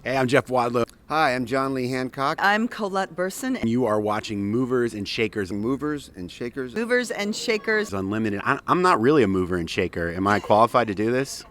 Hey, I'm Jeff Wadlow. Hi, I'm John Lee Hancock. I'm Colette Burson. You are watching Movers and Shakers. Movers and Shakers. Movers and Shakers. It's Unlimited. I'm not really a mover and shaker. Am I qualified to do this?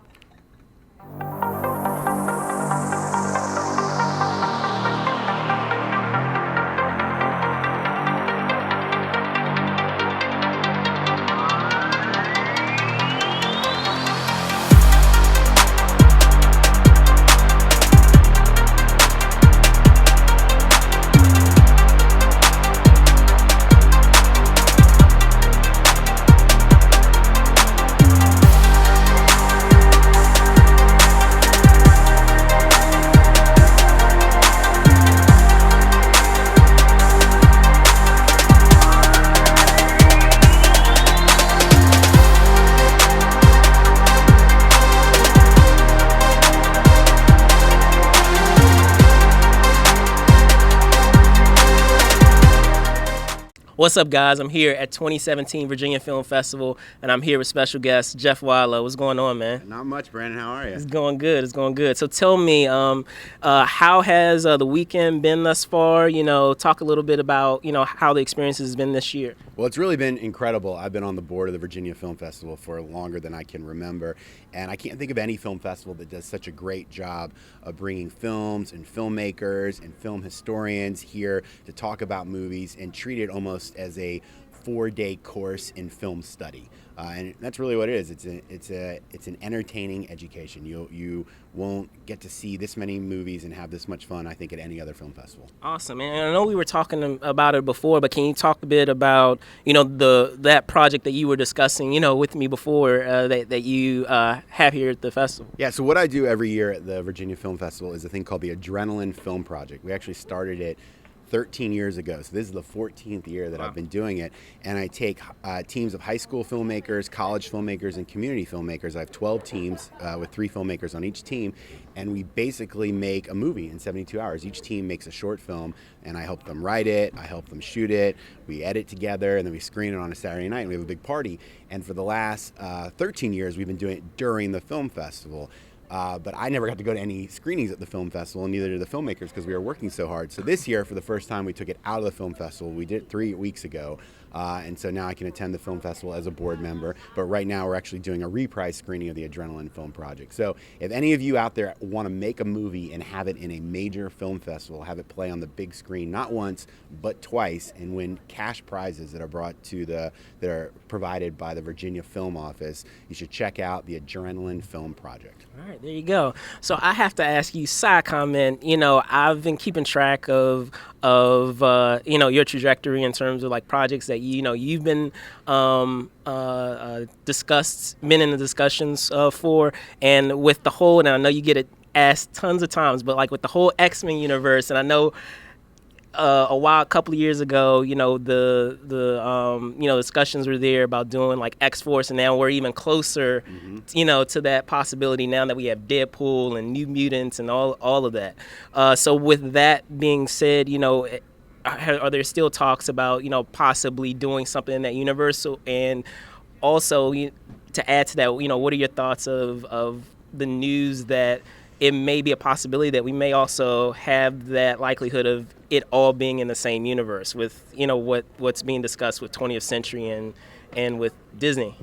What's up, guys? I'm here at 2017 Virginia Film Festival, and I'm here with special guest Jeff Wadlow. What's going on, man? Not much, Brandon. How are you? It's going good. It's going good. So tell me, how has the weekend been thus far? Talk a little bit about, how the experience has been this year. Well, it's really been incredible. I've been on the board of the Virginia Film Festival for longer than I can remember, and I can't think of any film festival that does such a great job of bringing films and filmmakers and film historians here to talk about movies and treat it almost as a 4-day course in film study. And that's really what it is. It's an entertaining education. You won't get to see this many movies and have this much fun, I think, at any other film festival. Awesome, and I know we were talking about it before, but can you talk a bit about that project that you were discussing with me before that you have here at the festival? Yeah. So what I do every year at the Virginia Film Festival is a thing called the Adrenaline Film Project. We actually started it 13 years ago. So this is the 14th year that I've been doing it. And I take teams of high school filmmakers, college filmmakers, and community filmmakers. I have 12 teams with 3 filmmakers on each team. And we basically make a movie in 72 hours. Each team makes a short film, and I help them write it, I help them shoot it, we edit together, and then we screen it on a Saturday night, and we have a big party. And for the last 13 years, we've been doing it during the film festival. But I never got to go to any screenings at the film festival, and neither did the filmmakers because we were working so hard. So this year, for the first time, we took it out of the film festival. We did it 3 weeks ago, and so now I can attend the film festival as a board member. But right now, we're actually doing a reprise screening of the Adrenaline Film Project. So if any of you out there want to make a movie and have it in a major film festival, have it play on the big screen, not once, but twice, and win cash prizes that are provided by the Virginia Film Office, you should check out the Adrenaline Film Project. All right, there you go. So I have to ask you, side comment. I've been keeping track of your trajectory in terms of like projects that you've been been in the discussions for, and with the whole. And I know you get it asked tons of times, but like with the whole XMen universe, and I know. A couple of years ago, the discussions were there about doing like X-Force, and now we're even closer, to that possibility now that we have Deadpool and New Mutants and all of that. So with that being said, are there still talks about possibly doing something in that universe? And also, to add to that, what are your thoughts of the news that it may be a possibility that we may also have that likelihood of it all being in the same universe with, what's being discussed with 20th Century and with Disney?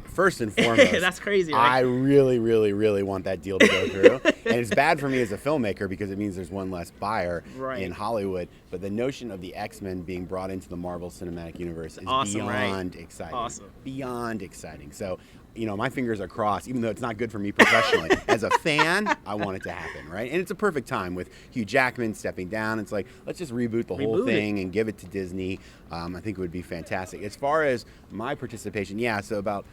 First and foremost, that's crazy, right? I really, really, really want that deal to go through. And it's bad for me as a filmmaker because it means there's one less buyer in Hollywood. But the notion of the X-Men being brought into the Marvel Cinematic Universe is awesome, beyond exciting. Awesome. Beyond exciting. So, my fingers are crossed, even though it's not good for me professionally. As a fan, I want it to happen, right? And it's a perfect time with Hugh Jackman stepping down. It's like, let's just reboot the whole thing and give it to Disney. I think it would be fantastic. As far as my participation, so about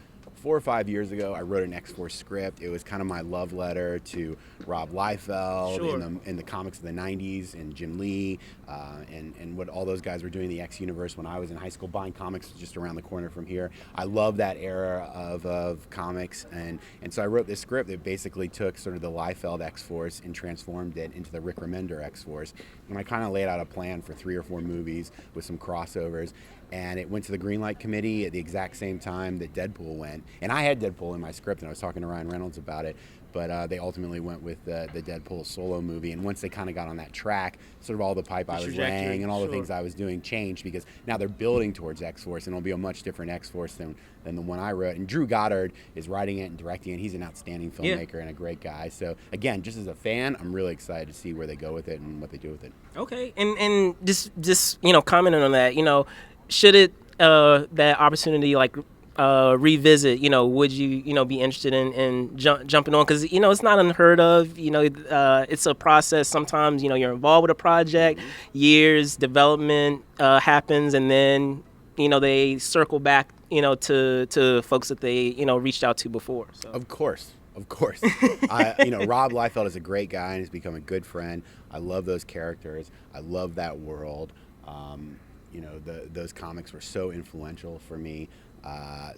4 or 5 years ago, I wrote an X-Force script. It was kind of my love letter to Rob Liefeld in the comics of the 90s, and Jim Lee, and what all those guys were doing in the X universe when I was in high school. Buying comics was just around the corner from here. I love that era of comics, and so I wrote this script that basically took sort of the Liefeld X-Force and transformed it into the Rick Remender X-Force. And I kind of laid out a plan for 3 or 4 movies with some crossovers. And it went to the Greenlight Committee at the exact same time that Deadpool went. And I had Deadpool in my script, and I was talking to Ryan Reynolds about it. but they ultimately went with the Deadpool solo movie. And once they kind of got on that track, sort of all the pipe I was laying and all the things I was doing changed, because now they're building towards X-Force, and it'll be a much different X-Force than the one I wrote. And Drew Goddard is writing it and directing it. He's an outstanding filmmaker and a great guy. So again, just as a fan, I'm really excited to see where they go with it and what they do with it. Okay, and just commenting on that, should it that opportunity revisit, would you be interested in jumping on, because it's not unheard of, it's a process. Sometimes you're involved with a project, years development happens, and then they circle back to folks that they reached out to before. So. Of course. Rob Liefeld is a great guy and has become a good friend. I love those characters. I love that world. Those comics were so influential for me.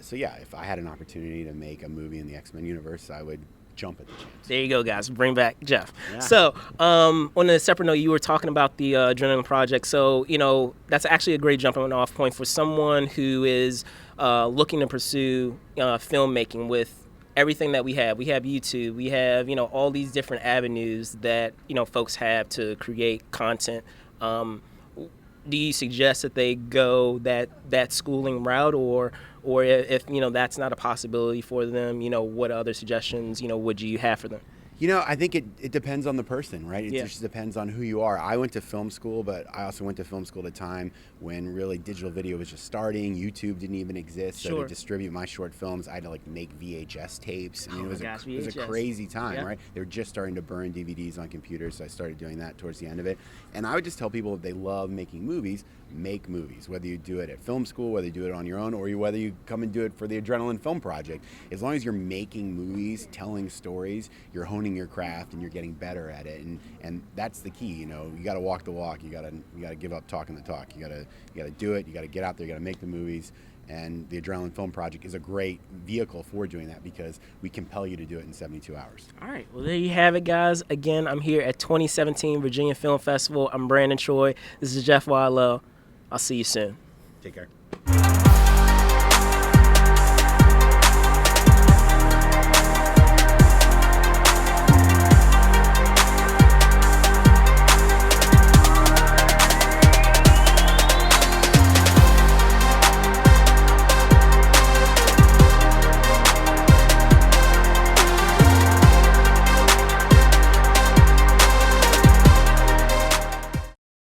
So yeah, if I had an opportunity to make a movie in the X-Men universe, I would jump at the chance. There you go, guys. Bring back Jeff. Yeah. So on a separate note, you were talking about the Adrenaline Project. So, that's actually a great jumping off point for someone who is looking to pursue filmmaking with everything that we have. We have YouTube. We have, all these different avenues that, folks have to create content. Do you suggest that they go that schooling route, or if that's not a possibility for them, what other suggestions would you have for them? I think it depends on the person, right? It just depends on who you are. I went to film school, but I also went to film school at a time when really digital video was just starting. YouTube didn't even exist. So to distribute my short films, I had to make VHS tapes. I mean, it was a crazy time, right? They were just starting to burn DVDs on computers, so I started doing that towards the end of it. And I would just tell people, if they love making movies, make movies. Whether you do it at film school, whether you do it on your own, or whether you come and do it for the Adrenaline Film Project. As long as you're making movies, telling stories, you're honing your craft and you're getting better at it, and that's the key. You got to walk the walk. You got to give up talking the talk. You got to do it. You got to get out there. You got to make the movies. And the Adrenaline Film Project is a great vehicle for doing that, because we compel you to do it in 72 hours. All right. Well, there you have it, guys. Again, I'm here at 2017 Virginia Film Festival. I'm Brandon Troy. This is Jeff Wadlow. I'll see you soon. Take care.